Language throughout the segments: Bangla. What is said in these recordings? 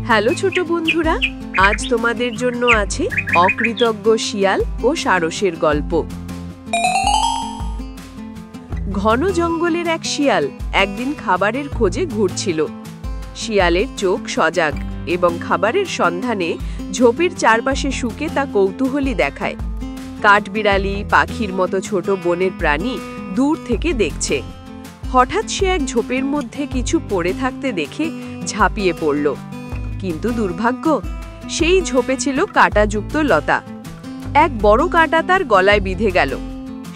হ্যালো ছোট বন্ধুরা, আজ তোমাদের জন্য আছে অকৃতজ্ঞ শিয়াল ও সারসের গল্প। ঘন জঙ্গলের এক শিয়াল একদিন খাবারের খোঁজে ঘুরছিল। শিয়ালের চোখ সজাগ এবং খাবারের সন্ধানে ঝোপের চারপাশে শুকে তা কৌতূহলী দেখায়। কাঠবিড়ালি, পাখির মতো ছোট বনের প্রাণী দূর থেকে দেখছে। হঠাৎ সে এক ঝোপের মধ্যে কিছু পড়ে থাকতে দেখে ঝাঁপিয়ে পড়ল। কিন্তু দুর্ভাগ্য, সেই ঝোপে ছিল কাঁটাযুক্ত লতা। এক বড় কাঁটা তার গলায় বিঁধে গেল।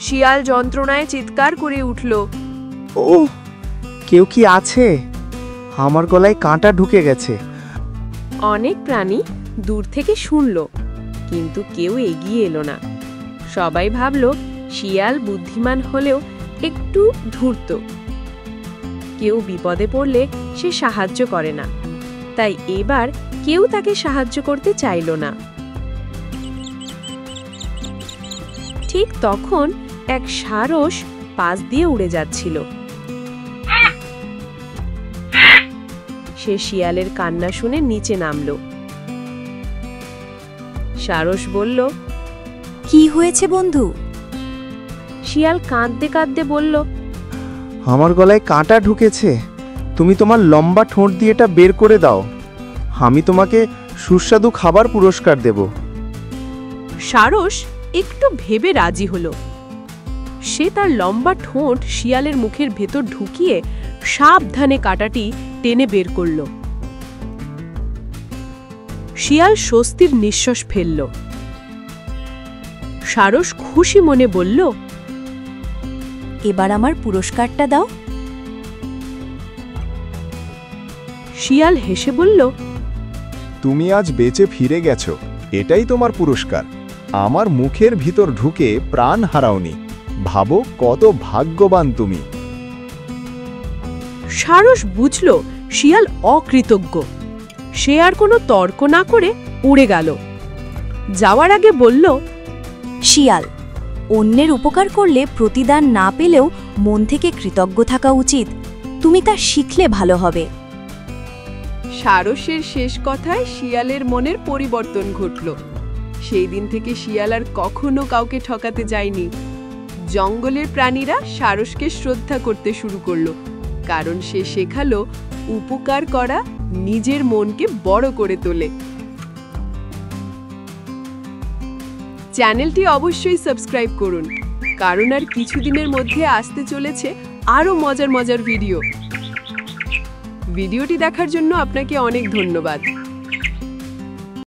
শিয়াল যন্ত্রণায় চিৎকার করে উঠল, ও কেউ কি আছে? আমার গলায় কাঁটা ঢুকে গেছে। অনেক প্রাণী দূর থেকে শুনল, কিন্তু কেউ এগিয়ে এলো না। সবাই ভাবল শিয়াল বুদ্ধিমান হলেও একটু ধূর্ত। কেউ বিপদে পড়লে সে সাহায্য করে না, তাই এবার কেউ তাকে সাহায্য করতে চাইল না। ঠিক তখন এক সারস পাশ দিয়ে উড়ে যাচ্ছিল। সে শিয়ালের কান্না শুনে নিচে নামল। সারস বলল, কি হয়েছে বন্ধু? শিয়াল কাঁদতে কাঁদতে বলল, আমার গলায় কাঁটা ঢুকেছে। তুমি তোমার লম্বা ঠোঁট দিয়ে এটা বের করে দাও। আমি তোমাকে সুস্বাদু খাবার পুরস্কার দেব। সারস একটু ভেবে রাজি হলো। সে তার লম্বা ঠোঁট শিয়ালের মুখের ভেতর ঢুকিয়ে সাবধানে কাঁটাটি টেনে বের করল। শিয়াল স্বস্তির নিঃশ্বাস ফেলল। সারস খুশি মনে বলল, এবার আমার পুরস্কারটা দাও। শিয়াল হেসে বলল, তুমি আজ বেঁচে ফিরে গেছো, এটাই তোমার পুরস্কার। আমার মুখের ভিতর ঢুকে প্রাণ হারাওনি। ভাবো কত ভাগ্যবান তুমি। সারস বুঝল শিয়াল অকৃতজ্ঞ। সে আর কোনো তর্ক না করে উড়ে গেল। যাওয়ার আগে বলল, শিয়াল, অন্যের উপকার করলে প্রতিদান না পেলেও মন থেকে কৃতজ্ঞ থাকা উচিত। তুমি তা শিখলে ভালো হবে। সারসের শেষ কথায় শিয়ালের মনের পরিবর্তন ঘটল। সেই দিন থেকে শিয়াল আর কখনো কাউকে ঠকাতে যায়নি। জঙ্গলের প্রাণীরা সারসকে শ্রদ্ধা করতে শুরু করলো, কারণ সে শেখালো উপকার করা নিজের মনকে বড় করে তোলে। চ্যানেলটি অবশ্যই সাবস্ক্রাইব করুন, কারণ আর কিছুদিনের মধ্যে আসতে চলেছে আরও মজার মজার ভিডিও। ভিডিওটি দেখার জন্য আপনাকে অনেক ধন্যবাদ।